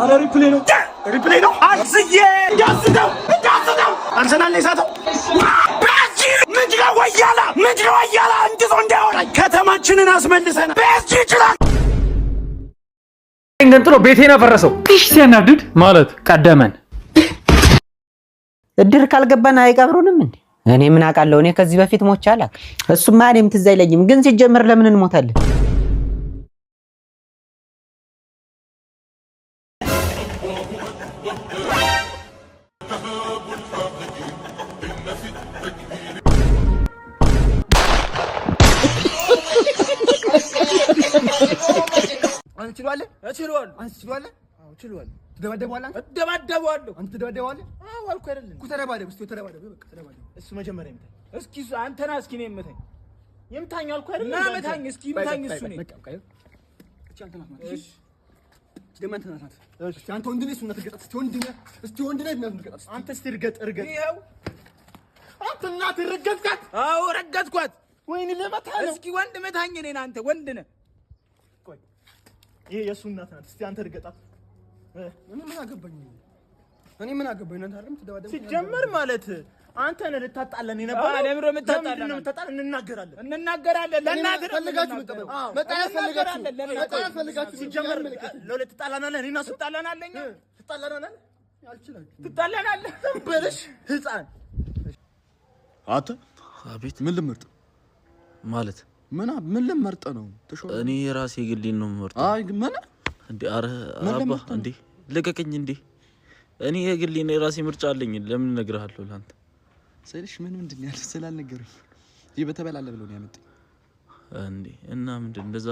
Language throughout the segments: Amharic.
አረ ሪፕሌይ ነው አንስዬ እንዳስደው አርሰናል ይሳተው ምንድነው ወያላ እንድዞ እንዳወራኝ ከተማችንን አስመልሰና በእጅ ይችላል እንገንጥሎ ቤቴን አፈረሰው እሺ ሲያናድድ ማለት ቀደመን እድር ካልገባን አይቀብሩንም እንዴ እኔ ምን አውቃለሁ እኔ ከዚህ በፊት ሞቻለሁ እሱማ እኔም ትዝ አይለኝም ግን ሲጀመር ለምን እንሞታለን አንችሏል ትደባደባለህ እደባደባለሁ አንተ ትደባደባለህ አዎ አልኩ አይደል እኮ ተደባደብ እስቲ ተደባደብ በቃ ተደባደብ እሱ መጀመሪያ ይምታኝ እስኪ አንተና እስኪ ነው ይምታኝ አልኩ አይደል ና መታኝ እስኪ ይምታኝ እሱ ነው በቃ በቃ እቺ አንተ ናት እሺ ደማንተ ናት እሺ አንተ ወንድ ነህ እሱ ነው ትገጣ እስቲ ወንድ ነህ ነው ትገጣ አንተ እስቲ እርገጥ ይሄው አንተ እናት ረገጥካት አዎ ረገጥኳት ወይኔ ለመታ ነው እስኪ ወንድ መታኝ እኔን አንተ ወንድ ነህ ቆይ ይሄ የሱ እናት ናት እስቲ አንተ እርገጣት እኔ ምን አገባኝ እናንተ አይደለም ትደባደቡ ሲጀመር ማለት አንተ ነህ ልታጣለን የነበረው ለምሮ መታጣለን እንናገራለን ለእናትህ ፈልጋችሁ ፈልጋችሁ ሲጀመር ለሁለት ተጣላናለን እኔና ስጣላናለኝ ትጣላናናል ያልችላችሁ ትጣላናለህ በልሽ ህፃን አተ አቤት ምን ልመርጥ ማለት ምን ልመርጥ ነው እኔ ራሴ ግሌን ነው የምመርጥ አይ ምን እንዴ አረ አባ እንዴ ለቀቀኝ እንዴ እኔ የግሌን የራሴ ምርጫ አለኝ ለምን እነግርሃለሁ ላንተ ሰልሽ ምንድን ነው ያለው ስላልነገሩኝ ይሄ በተበላለ ብለው ነው ያመጣኝ እንዴ እና ምንድን እንደዛ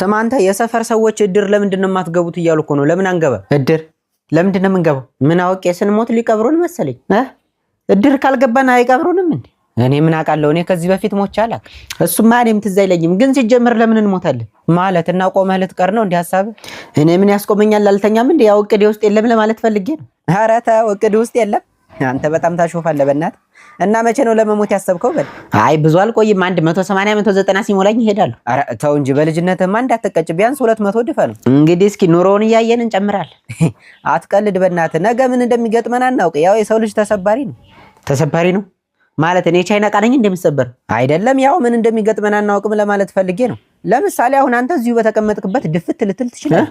ሰማንተ የሰፈር ሰዎች እድር ለምንድን ነው የማትገቡት እያሉ እኮ ነው ለምን አንገባ እድር ለምንድን ነው የምንገባው ምን አውቄ ስንሞት ሊቀብሩን መሰለኝ እድር ካልገባን አይቀብሩንም እንዴ እኔ ምን አውቃለሁ እኔ ከዚህ በፊት ሞቻለሁ እሱማ እኔም ትዝ አይለኝም ግን ሲጀመር ለምን እንሞታለን ማለት እና ቆመህ ልትቀር ነው እንዴ ሐሳብ እኔ ምን ያስቆመኛል አልተኛም እንዴ ያው እቅዴ ውስጥ የለም ለማለት ፈልጌ ነው ኧረ ተው እቅዴ ውስጥ የለም አንተ በጣም ታሾፋለህ በእናት እና መቼ ነው ለመሞት ያሰብከው በል አይ ብዙ አልቆይም 180 190 ሲሞላኝ ይሄዳል ኧረ ተው እንጂ በልጅነትህማ እንዳትቀጭ ቢያንስ 200 ድፈ ነው እንግዲህ እስኪ ኑሮውን እያየን እንጨምራለን አትቀልድ በእናትህ ነገ ምን እንደሚገጥመን አናውቅ ያው የሰው ልጅ ተሰባሪ ነው ማለት እኔ ቻይና ቃነኝ እንደምሰበር አይደለም ያው ምን እንደሚገጥመን አናውቅም ለማለት ፈልጌ ነው ለምሳሌ አሁን አንተ እዚሁ በተቀመጥክበት ድፍት ልትል ትችላለህ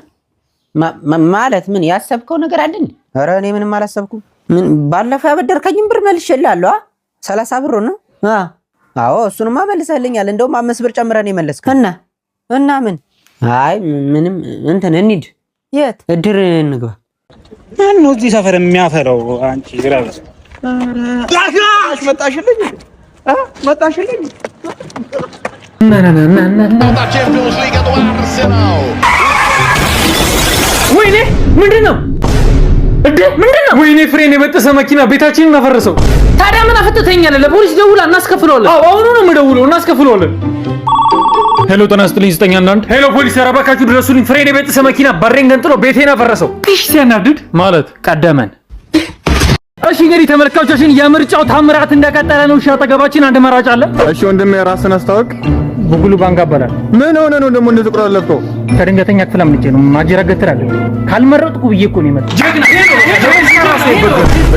ማለት ምን ያሰብከው ነገር አለ እንዴ ኧረ እኔ ምንም አላሰብኩም ምን ባለፈው ያበደርከኝም ብር መልሼልሃለሁ 30 ብር ነው አዎ እሱንማ መልሰህልኛል እንደውም 5 ብር ጨምረህ ነው የመለስከው እና ምን አይ ምንም እንትን እንሂድ የት እድር እንግባ ማን ነው እዚህ ሰፈር የሚያፈራው አንቺ ግራስ መጣሽልኝ ወይኔ ምንድነው ወይኔ ፍሬን የበጠሰ መኪና ቤታችንን አፈረሰው ታዲያ ምን አፈተተኛለ ለፖሊስ ደውላ እናስከፍለዋለን አዎ አሁን ነው የምደውለው እናስከፍለዋለን ሄሎ ጤና ይስጥልኝ 911 ሄሎ ፖሊስ ተራባካችሁ ድረሱልኝ ፍሬን የበጠሰ መኪና ባሬን ገንጥሎ ቤቴን አፈረሰው እሺ ሲያናድድ ማለት ቀደመን እሺ እንግዲህ ተመልካቾቻችን የምርጫው ታምራት እንደቀጠለ ነው ሻጠገባችን አንድ መራጭ አለ እሺ ወንድሜ ራስን አስተዋውቅ ጉጉሉ ባንጋ አባላል ምን ሆነ ነው ደግሞ እንደዚህ ቁራል ለፍቶ ከድንገተኛ ክፍል አምልጬ ነው ማጅራገትር አለ ካልመረጥኩ ብዬ እኮ ነው የመጣው ጀግና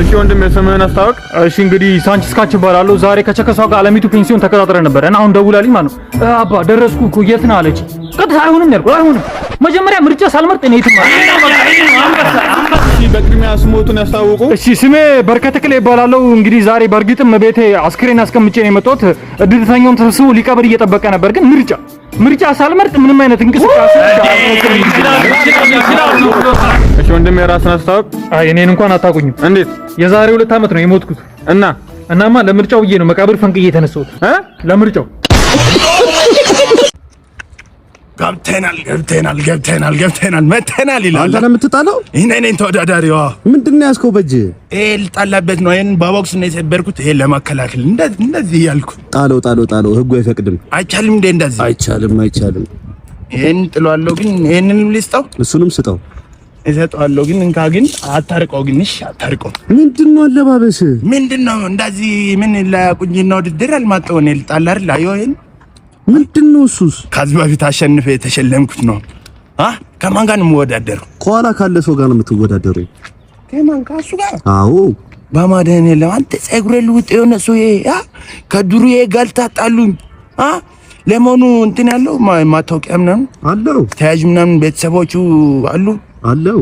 እሺ ወንድሜ ስምህን አስተዋውቅ እሺ እንግዲህ ሳንቺስ ካች እባላለሁ ዛሬ ከቸከሳው ጋር አለሚቱ ፔንሲዮን ተከታትረን ነበር እና አሁን ደውላልኝ ማለት ነው አባ ደረስኩ እኮ የት ነህ አለች ቀጥታ አይሆንም ያልኩት አይሆንም መጀመሪያ ምርጫ ሳልመርጥ እኔ የትም በቅድሚያ ስሞቱን ያስታውቁ እሺ ስሜ በርከተክለ ይባላል እንግዲህ ዛሬ በርግጥም ቤቴ አስክሬን አስቀምጬ ነው የመጣሁት እድልተኛውን ተሰብስቦ ሊቀብር እየጠበቀ ነበር ግን ምርጫ ሳልመርጥ ምንም አይነት እንቅስቃሴ እሺ ወንድሜ ራስን አስተዋውቅ አይ እኔን እንኳን አታውቁኝም እንዴት የዛሬ 2 ዓመት ነው የሞትኩት እናማ ለምርጫው ብዬ ነው መቃብር ፈንቅዬ የተነሳሁት ለምርጫው ገብተናል መተናል ይላል አንተ ለምትጣለው እኔ ተወዳዳሪዋ ምንድነው ያስከው በጅ ልጣላበት ነው ይሄን በቦክስ ነው የሰበርኩት ይሄን ለማከላከል እንደዚህ ያልኩ ጣለው ህጉ አይፈቅድም አይቻልም እንደዚህ አይቻልም ይሄን ጥሏለሁ ግን ይሄንን ልስጠው እሱንም ስጠው እሰጠዋለሁ ግን እንካ ግን አታርቀው ግን እሺ አታርቀው ምንድነው አለባበስ ምንድነው እንደዚህ ምን ለቁንጅና ውድድር አልማጣው ነው ልጣላ አይደል አየው ይሄን ምንድነው እሱስ ከዚህ በፊት አሸንፈ የተሸለምኩት ነው ከማን ጋር ነው የምወዳደረው? ከኋላ ካለ ሰው ጋር ነው የምትወዳደረው። ከማን ከእሱ ጋር? አዎ በማድኃኒዓለም አንተ ፀጉሬ ልውጥ የሆነ ሰውዬ ከዱርዬ ጋር ታጣሉኝ። ለመሆኑ እንትን ያለው ማታወቂያ ምናምን አለው ተያዥ ምናምን ቤተሰቦቹ አለው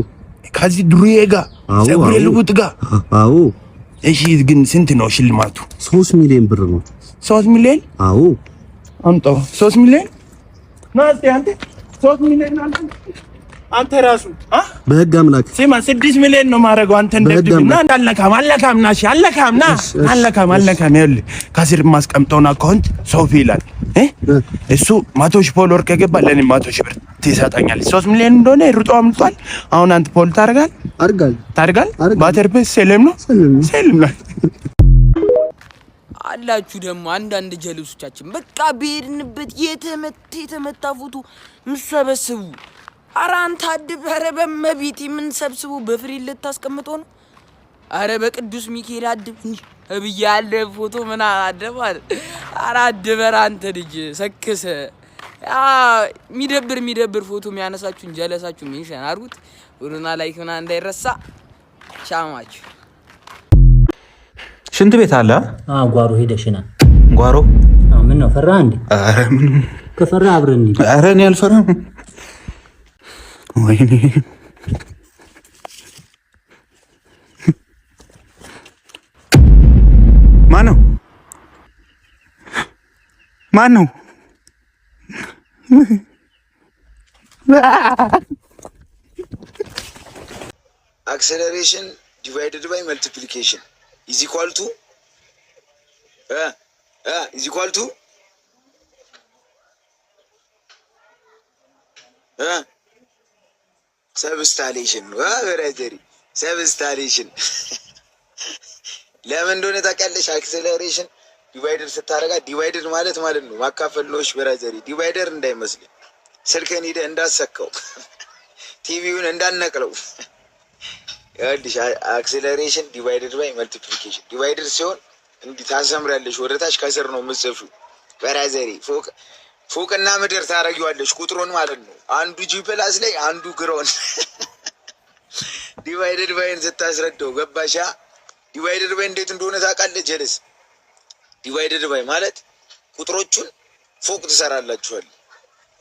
ከዚህ ዱርዬ ጋር ፀጉሬ ልውጥ ጋር? አዎ። እሺ ግን ስንት ነው ሽልማቱ? 3 ሚሊዮን ብር ነው። 3 ሚሊዮን? አዎ አምጣው 3 ሚሊዮን ና እስኪ አንተ 3 ሚሊዮን አንተ ራሱ በህግ አምላክ ስማ 6 ሚሊዮን ነው ማረገው። አንተ እንደድብና አለካም ናሽ አለካም ና አለካም ይኸውልህ ከስር ማስቀምጠውና አካውንት ሶፊ ይላል እሱ 100 ሺህ ፎሎወር ከገባ ለኔ 100 ሺህ ብር ትሰጣኛለህ። 3 ሚሊዮን እንደሆነ ሩጦ አምልጧል። አሁን አንተ ፖል ታርጋል ባተርበስ ሰለም ነው አላችሁ ደግሞ አንዳንድ ጀለሶቻችን በቃ በሄድንበት የተመታ ፎቶ ምሰበስቡ። ኧረ አንተ አድብ። ኧረ በመቤቴ ምን ሰብስቡ በፍሬ ልታስቀምጠው ነው? ኧረ በቅዱስ ሚካኤል አድብ እንጂ እብዬ ያለ ፎቶ ምን አደብ አለ። ኧረ አድበር አንተ ልጅ ሰክሰ የሚደብር ፎቶ የሚያነሳችሁን ጀለሳችሁ ሜንሽን አድርጉት። ሁሉና ላይክ ምናምን እንዳይረሳ። ሻማችሁ ሽንት ቤት አለ? ጓሮ ሄደሽና ጓሮ? ምን ነው ፈራ እንዴ? ኧረ ምን ከፈራ አብረን እንዴ? ኧረ እኔ አልፈራም። ወይኔ ማን ነው? አክሰለሬሽን ዲቫይድድ ባይ መልቲፕሊኬሽን is equal to ሰብስታሌሽን ብራዘሪ ሰብስታሌሽን ለምን እንደሆነ ታውቂያለሽ? አክሰለሬሽን ዲቫይደር ስታረጋ ዲቫይደር ማለት ነው ማካፈል ነው። እሺ ብራዘሪ ዲቫይደር እንዳይመስል ስልከን ሄደህ እንዳሰከው ቲቪውን እንዳነቅለው ያልሽ አክሰለሬሽን ዲቫይደድ ባይ መልቲፕሊኬሽን ዲቫይደር ሲሆን እንዲህ ታሰምራለሽ። ወደታች ከስር ነው የምትጽፊው ብራዘሪ ፎቅና ምድር ታረጊዋለሽ ቁጥሩን ማለት ነው። አንዱ ጂ ፕላስ ላይ አንዱ ግሮን ዲቫይደድ ባይን ስታስረዳው ገባሻ? ዲቫይደድ ባይ እንዴት እንደሆነ ታውቃለህ ጀለስ? ዲቫይደድ ባይ ማለት ቁጥሮቹን ፎቅ ትሰራላችኋል።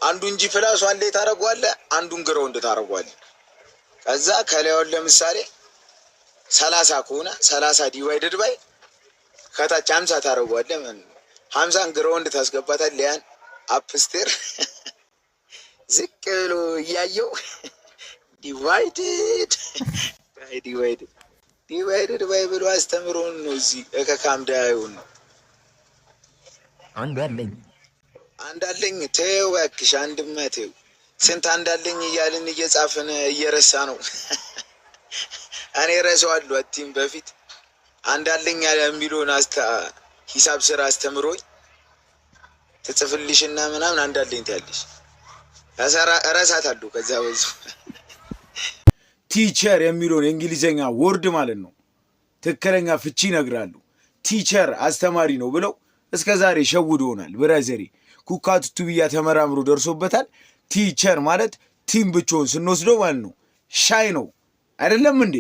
አንዱን ጂ ፕላስ አንዴ ታረጋዋለህ፣ አንዱን ግሮን ታረጋዋለህ። ከዛ ከላይውን ለምሳሌ 30 ከሆነ 30 ዲቫይደድ ባይ ከታች 50 ታረጋዋለህ ማለት ነው። 50 ግሮን ታስገባታለህ። ያን አፕስቴር ዝቅ ብሎ እያየው ዲቫይድድ ባይ ብሎ አስተምሮን ነው። እዚህ ከካምዳዩን አንዱ አለኝ ተይው እባክሽ፣ አንድማ ተይው። ስንት አንዳለኝ እያልን እየጻፍን እየረሳ ነው። እኔ ረሳዋለሁ። አቲም በፊት አንዳለኝ የሚለውን ሂሳብ ስራ አስተምሮኝ ትጽፍልሽና ምናምን አንዳለኝ ትያለሽ እረሳታለሁ። ከዛ በዙ ቲቸር የሚለውን የእንግሊዘኛ ወርድ ማለት ነው ትክክለኛ ፍቺ ይነግራሉ። ቲቸር አስተማሪ ነው ብለው እስከ ዛሬ ሸውዶናል። ብራዘሪ ኩካቱ ብያ ተመራምሮ ደርሶበታል። ቲቸር ማለት ቲም ብቻውን ስንወስደው ማለት ነው ሻይ ነው አይደለም እንዴ?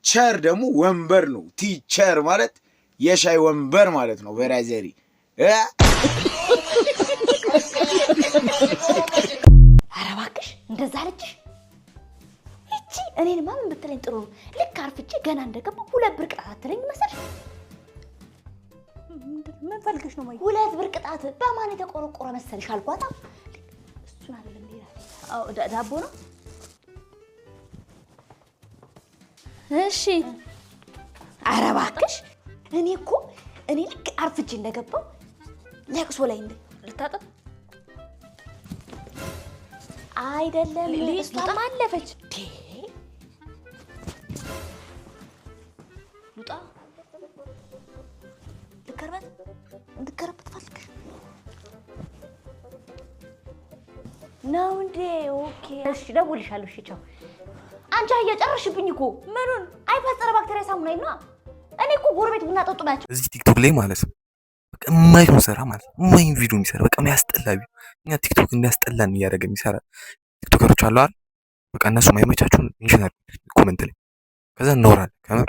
ቸር ደግሞ ወንበር ነው። ቲቸር ማለት የሻይ ወንበር ማለት ነው። ብራዘሪ ኧረ እባክሽ እንደዛ አለችሽ? እቺ እኔንማ ምን ብትለኝ ጥሩ ነው። ልክ አርፍቼ ገና እንደገባሁ 2 ብር ቅጣት አትለኝ መሰለሽ? ምን ፈልገሽ ነው? 2 ብር ቅጣት በማን የተቆረቆረ መሰለሽ አልኳታ። እሱን አይደለም ሌላ ዳቦ ነው። እሺ ኧረ እባክሽ እኔ ልክ አርፍቼ እንደገባሁ ለቅሶ ላይ ልታጠብ አይደለም እሷም አለፈች። ሉጣ ልከረበት ፈልገሽ ነው እንዴ? ኦኬ እሺ ደውልሻለሁ። እሺ ቻው። አንቺ እየጨረሽብኝ እኮ ምኑን? አይፈጸረ ባክቴሪያ ሳሙና ይና እኔ እኮ ጎረቤት ቡና ጠጡ ናቸው እዚህ ቲክቶክ ላይ ማለት ነው። በቃ የማይሆን ስራ ማለት ነው። የማይሆን ቪዲዮ የሚሰራ በቃ የሚያስጠላ ቪዲዮ። እኛ ቲክቶክ እንዲያስጠላን እያደረገ የሚሰራ ቲክቶከሮች አሉ አይደል? በቃ እነሱ ማይመቻችሁን ኢንጂነር ኮመንት ላይ ከዛ እናወራለን። ከምር